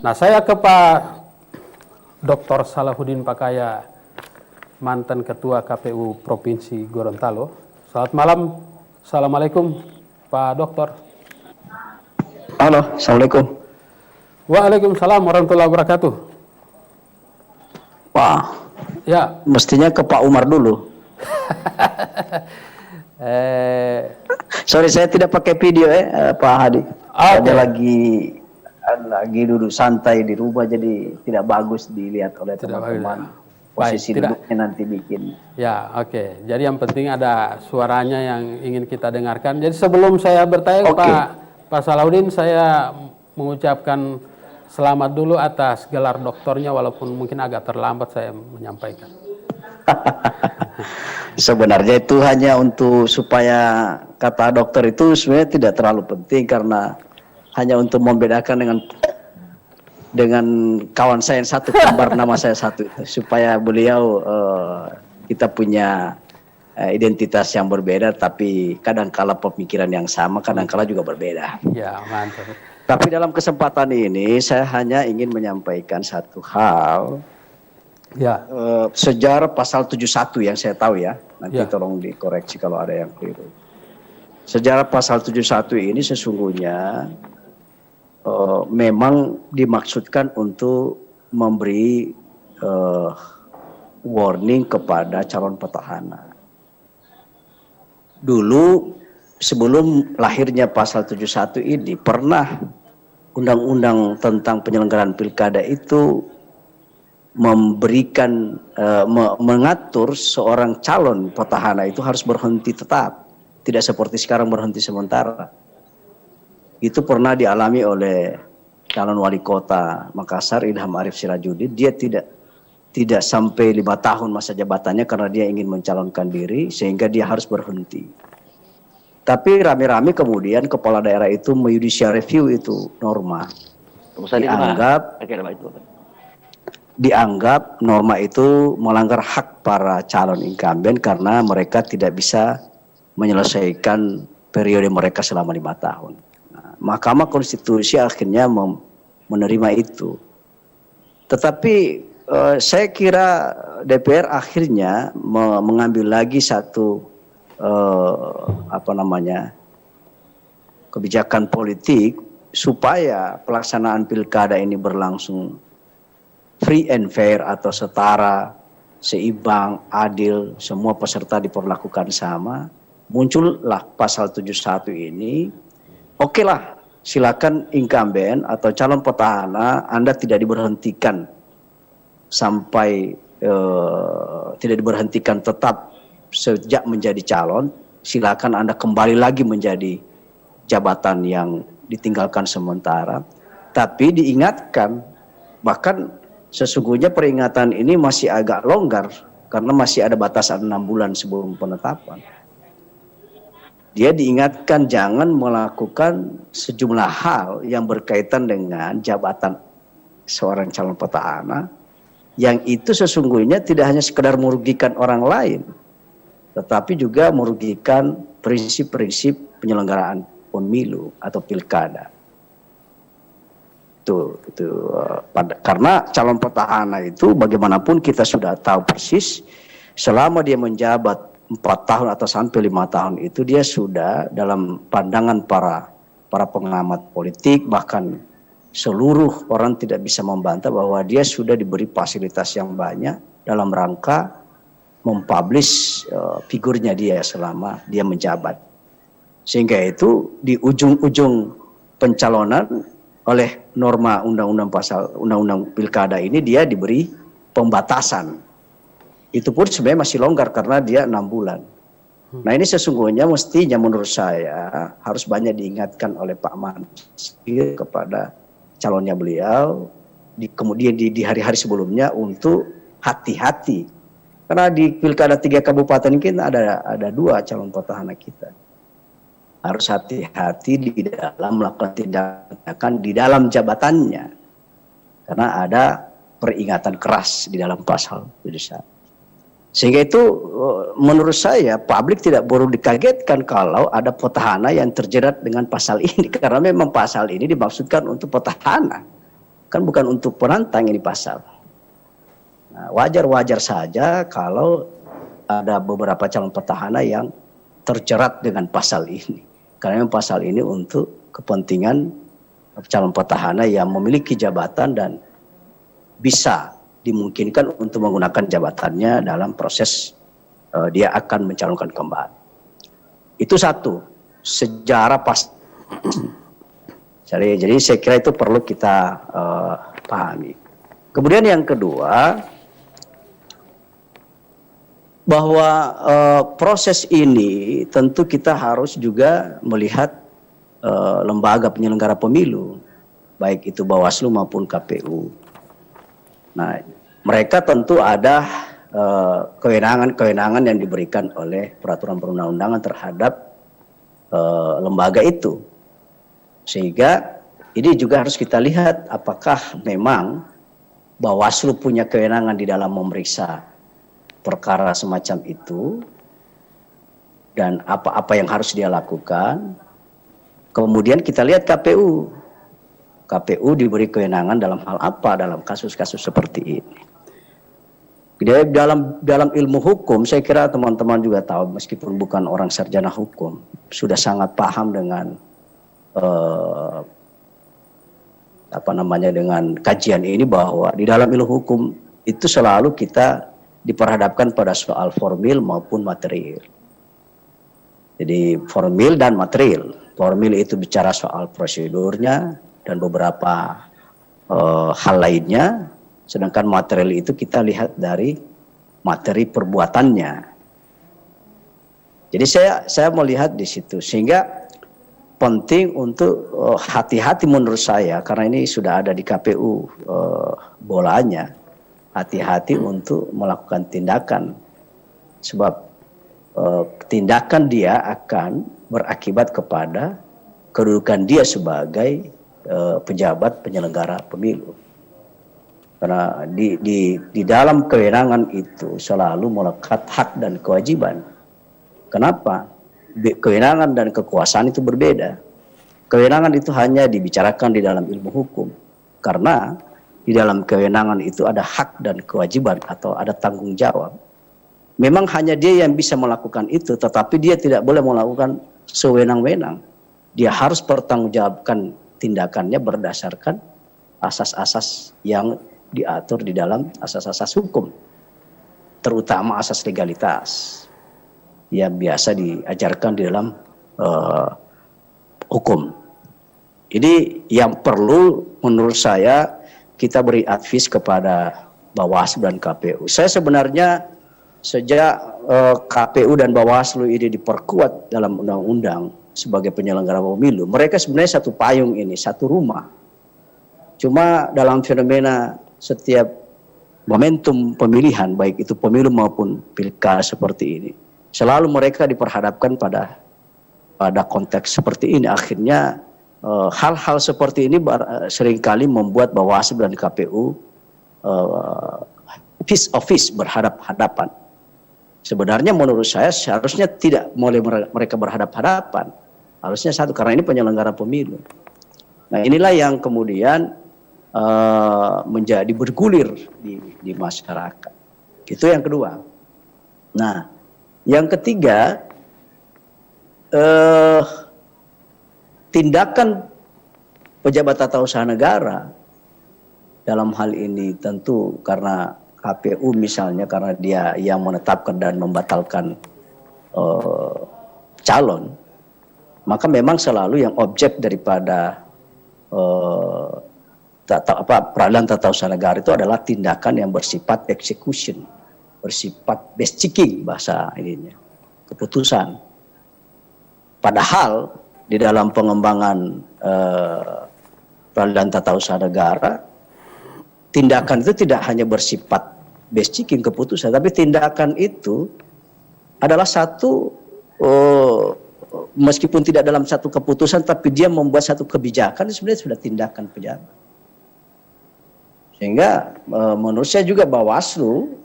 Nah, saya ke Pak Dr. Salahuddin Pakaya, mantan Ketua KPU Provinsi Gorontalo. Selamat malam. Assalamualaikum, Pak Dokter. Halo, Assalamualaikum. Waalaikumsalam warahmatullahi wabarakatuh. Wah, Ya, mestinya ke Pak Umar dulu. Sorry, saya tidak pakai video Pak Hadi. Ada lagi duduk santai di rumah, jadi tidak bagus dilihat oleh teman-teman. Posisi duduknya nanti bikin. Ya, oke. Jadi yang penting ada suaranya yang ingin kita dengarkan. Jadi sebelum saya bertanya Pak Salahuddin, saya mengucapkan selamat dulu atas gelar doktornya, walaupun mungkin agak terlambat saya menyampaikan. Sebenarnya itu hanya untuk supaya kata dokter itu sebenarnya tidak terlalu penting, karena hanya untuk membedakan dengan kawan saya yang satu, kembar nama saya satu itu, supaya beliau kita punya identitas yang berbeda, tapi kadangkala pemikiran yang sama, kadangkala juga berbeda. Ya, mantap. Tapi dalam kesempatan ini saya hanya ingin menyampaikan satu hal. Ya. Sejarah pasal 71 yang saya tahu ya, nanti tolong dikoreksi kalau ada yang keliru. Sejarah pasal 71 ini sesungguhnya memang dimaksudkan untuk memberi warning kepada calon petahana. Dulu sebelum lahirnya pasal 71 ini pernah undang-undang tentang penyelenggaraan pilkada itu memberikan mengatur seorang calon petahana itu harus berhenti tetap, tidak seperti sekarang berhenti sementara. Itu pernah dialami oleh calon wali kota Makassar, Ilham Arif Sirajuddin. Dia tidak sampai 5 tahun masa jabatannya karena dia ingin mencalonkan diri, sehingga dia harus berhenti. Tapi rame-rame kemudian kepala daerah itu judicial review itu norma. Dianggap norma itu melanggar hak para calon incumbent karena mereka tidak bisa menyelesaikan periode mereka selama 5 tahun. Nah, Mahkamah Konstitusi akhirnya menerima itu. Tetapi saya kira DPR akhirnya mengambil lagi satu kebijakan politik supaya pelaksanaan pilkada ini berlangsung free and fair atau setara, seimbang, adil, semua peserta diperlakukan sama. Muncullah pasal 71 ini. Oke lah, silakan incumbent atau calon petahana Anda tidak diberhentikan sampai tidak diberhentikan tetap sejak menjadi calon. Silakan Anda kembali lagi menjadi jabatan yang ditinggalkan sementara. Tapi diingatkan, bahkan sesungguhnya peringatan ini masih agak longgar karena masih ada batasan 6 bulan sebelum penetapan. Dia diingatkan jangan melakukan sejumlah hal yang berkaitan dengan jabatan seorang calon petahana, yang itu sesungguhnya tidak hanya sekedar merugikan orang lain, tetapi juga merugikan prinsip-prinsip penyelenggaraan pemilu atau pilkada. Karena calon petahana itu bagaimanapun kita sudah tahu persis, selama dia menjabat 4 tahun atau sampai 5 tahun itu dia sudah dalam pandangan para pengamat politik, bahkan seluruh orang tidak bisa membantah bahwa dia sudah diberi fasilitas yang banyak dalam rangka mempublish figurnya dia selama dia menjabat. Sehingga itu di ujung-ujung pencalonan oleh norma undang-undang pilkada ini dia diberi pembatasan. Itu pun sebenarnya masih longgar karena dia 6 bulan. Nah, ini sesungguhnya mestinya menurut saya harus banyak diingatkan oleh Pak Mansir kepada calonnya beliau, kemudian di hari-hari sebelumnya untuk hati-hati. Karena di pilkada 3 kabupaten kita ada 2 calon petahana kita. Harus hati-hati di dalam melakukan tindakan di dalam jabatannya, karena ada peringatan keras di dalam pasal 71. Sehingga itu menurut saya publik tidak perlu dikagetkan kalau ada petahana yang terjerat dengan pasal ini, karena memang pasal ini dimaksudkan untuk petahana. Kan bukan untuk penantang ini pasal. Nah, wajar-wajar saja kalau ada beberapa calon petahana yang terjerat dengan pasal ini. Karena memang pasal ini untuk kepentingan calon petahana yang memiliki jabatan dan bisa dimungkinkan untuk menggunakan jabatannya dalam proses dia akan mencalonkan kembali. Itu satu, sejarah pas. Jadi saya kira itu perlu kita pahami. Kemudian yang kedua, bahwa proses ini tentu kita harus juga melihat lembaga penyelenggara pemilu, baik itu Bawaslu maupun KPU. Nah, mereka tentu ada kewenangan-kewenangan yang diberikan oleh peraturan perundang-undangan terhadap lembaga itu. Sehingga ini juga harus kita lihat apakah memang Bawaslu punya kewenangan di dalam memeriksa perkara semacam itu dan apa-apa yang harus dia lakukan. Kemudian kita lihat KPU. KPU diberi kewenangan dalam hal apa dalam kasus-kasus seperti ini. Jadi dalam ilmu hukum, saya kira teman-teman juga tahu, meskipun bukan orang sarjana hukum, sudah sangat paham dengan dengan kajian ini, bahwa di dalam ilmu hukum itu selalu kita diperhadapkan pada soal formil maupun material. Jadi formil dan material. Formil itu bicara soal prosedurnya dan beberapa hal lainnya, sedangkan material itu kita lihat dari materi perbuatannya. Jadi saya melihat di situ, sehingga penting untuk hati-hati menurut saya, karena ini sudah ada di KPU bolanya, hati-hati untuk melakukan tindakan, sebab tindakan dia akan berakibat kepada kedudukan dia sebagai pejabat penyelenggara pemilu. Karena di dalam kewenangan itu selalu melekat hak dan kewajiban. Kenapa? Kewenangan dan kekuasaan itu berbeda. Kewenangan itu hanya dibicarakan di dalam ilmu hukum, karena di dalam kewenangan itu ada hak dan kewajiban atau ada tanggung jawab. Memang hanya dia yang bisa melakukan itu, tetapi dia tidak boleh melakukan sewenang-wenang. Dia harus bertanggungjawabkan tindakannya berdasarkan asas-asas yang diatur di dalam asas-asas hukum, terutama asas legalitas yang biasa diajarkan di dalam hukum. Ini yang perlu menurut saya kita beri advice kepada Bawaslu dan KPU. Saya sebenarnya sejak KPU dan Bawaslu ini diperkuat dalam undang-undang sebagai penyelenggara pemilu, mereka sebenarnya satu payung ini, satu rumah. Cuma dalam fenomena setiap momentum pemilihan, baik itu pemilu maupun pilkada seperti ini, selalu mereka diperhadapkan pada konteks seperti ini. Akhirnya hal-hal seperti ini seringkali membuat Bawaslu dan KPU face to face, berhadap-hadapan. Sebenarnya menurut saya seharusnya tidak boleh mereka berhadap-hadapan. Harusnya satu, karena ini penyelenggara pemilu. Nah, inilah yang kemudian menjadi bergulir di masyarakat. Itu yang kedua. Nah, yang ketiga, tindakan pejabat tata usaha negara dalam hal ini tentu karena KPU misalnya, karena dia yang menetapkan dan membatalkan calon, maka memang selalu yang objek daripada peradilan tata usaha negara itu adalah tindakan yang bersifat execution, bersifat base checking bahasa ininya, keputusan. Padahal di dalam pengembangan peradilan tata usaha negara, tindakan itu tidak hanya bersifat base checking keputusan, tapi tindakan itu adalah satu, meskipun tidak dalam satu keputusan, tapi dia membuat satu kebijakan, sebenarnya sudah tindakan pejabat. Sehingga menurut saya juga Bawaslu,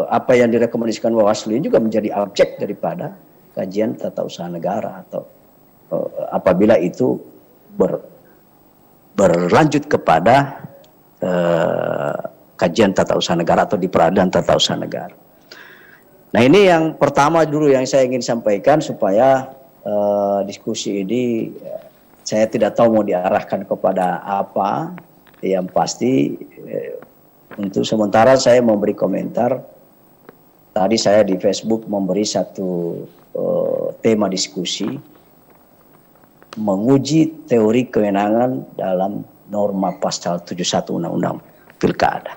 apa yang direkomendasikan Bawaslu ini juga menjadi objek daripada kajian tata usaha negara, atau apabila itu berlanjut kepada kajian tata usaha negara atau di peradilan tata usaha negara. Nah, ini yang pertama dulu yang saya ingin sampaikan supaya diskusi ini saya tidak tahu mau diarahkan kepada apa. Yang pasti untuk sementara saya memberi komentar. Tadi saya di Facebook memberi satu tema diskusi menguji teori kewenangan dalam norma pasal 71 Undang-Undang Pilkada.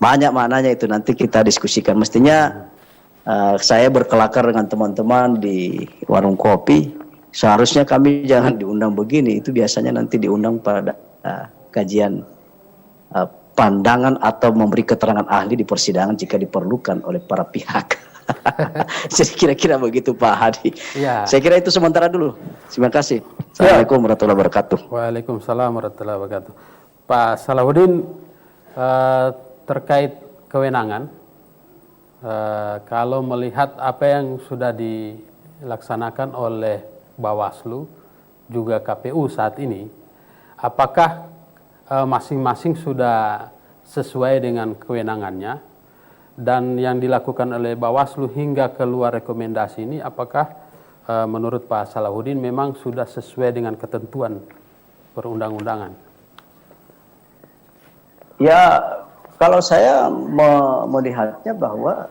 Banyak maknanya itu, nanti kita diskusikan. Mestinya saya berkelakar dengan teman-teman di warung kopi. Seharusnya kami jangan diundang begini. Itu biasanya nanti diundang pada kajian pandangan atau memberi keterangan ahli di persidangan jika diperlukan oleh para pihak. Jadi kira-kira begitu Pak Hadi. Ya. Saya kira itu sementara dulu. Terima kasih. Assalamualaikum warahmatullahi wabarakatuh. Waalaikumsalam warahmatullahi wabarakatuh. Pak Salahuddin, terkait kewenangan, kalau melihat apa yang sudah dilaksanakan oleh Bawaslu juga KPU saat ini, apakah masing-masing sudah sesuai dengan kewenangannya? Dan yang dilakukan oleh Bawaslu hingga keluar rekomendasi ini, apakah menurut Pak Salahuddin memang sudah sesuai dengan ketentuan perundang-undangan? Ya, kalau saya melihatnya bahwa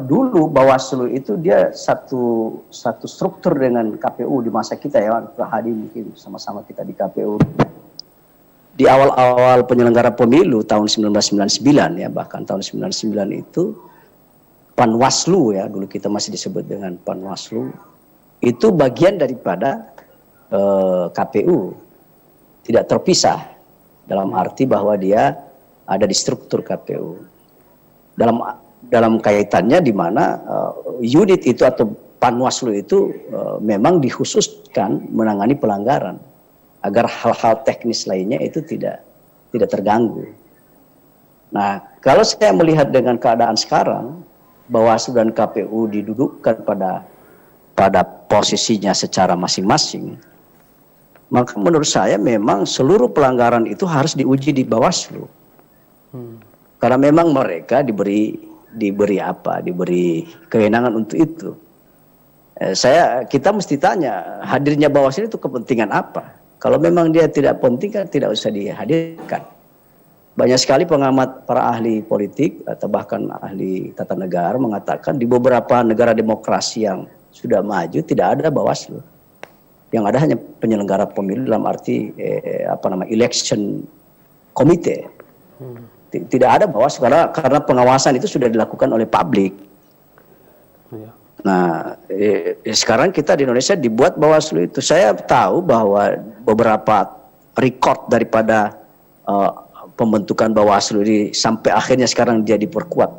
dulu Bawaslu itu dia satu struktur dengan KPU di masa kita ya, Pak Hadi mungkin sama-sama kita di KPU. Di awal-awal penyelenggara pemilu tahun 1999 ya, bahkan tahun 99 itu Panwaslu ya, dulu kita masih disebut dengan Panwaslu, itu bagian daripada KPU, tidak terpisah dalam arti bahwa dia ada di struktur KPU. Dalam kaitannya di mana unit itu atau Panwaslu itu memang dikhususkan menangani pelanggaran, agar hal-hal teknis lainnya itu tidak terganggu. Nah, kalau saya melihat dengan keadaan sekarang, Bawaslu dan KPU didudukkan pada posisinya secara masing-masing, maka menurut saya memang seluruh pelanggaran itu harus diuji di Bawaslu. Karena memang mereka diberi kewenangan untuk itu. Kita mesti tanya, hadirnya Bawaslu itu kepentingan apa? Kalau memang dia tidak penting kan tidak usah dihadirkan. Banyak sekali pengamat, para ahli politik atau bahkan ahli tata negara mengatakan di beberapa negara demokrasi yang sudah maju tidak ada Bawaslu. Yang ada hanya penyelenggara pemilu dalam arti election committee. Tidak ada Bawaslu karena pengawasan itu sudah dilakukan oleh publik. Nah, sekarang kita di Indonesia dibuat Bawaslu itu. Saya tahu bahwa beberapa record daripada pembentukan Bawaslu ini sampai akhirnya sekarang dia diperkuat.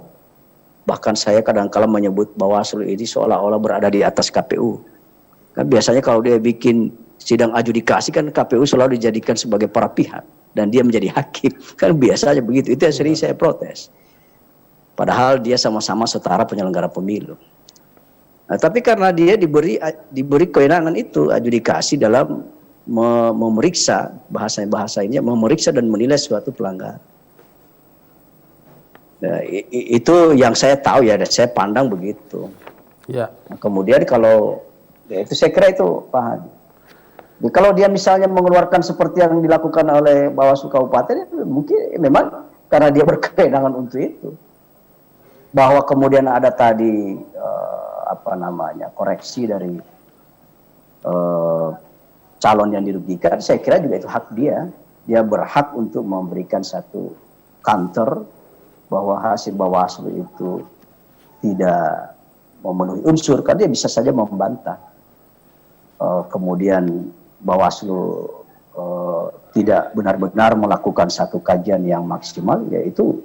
Bahkan saya kadang-kala menyebut Bawaslu ini seolah-olah berada di atas KPU. Kan biasanya kalau dia bikin sidang adjudikasi kan KPU selalu dijadikan sebagai para pihak dan dia menjadi hakim. Kan biasanya begitu. Itu yang sering saya protes. Padahal dia sama-sama setara penyelenggara pemilu. Nah, tapi karena dia diberi kewenangan itu adjudikasi dalam memeriksa bahasa-bahasanya, memeriksa dan menilai suatu pelanggaran. Nah, itu yang saya tahu ya, dan saya pandang begitu. Ya. Nah, kemudian kalau ya itu saya kira itu Pak Hadi. Jadi, kalau dia misalnya mengeluarkan seperti yang dilakukan oleh Bawaslu Kabupaten, mungkin memang karena dia berkewenangan untuk itu. Bahwa kemudian ada tadi koreksi dari calon yang dirugikan, saya kira juga itu hak dia. Dia berhak untuk memberikan satu counter bahwa hasil Bawaslu itu tidak memenuhi unsur, karena dia bisa saja membantah. Kemudian Bawaslu tidak benar-benar melakukan satu kajian yang maksimal, yaitu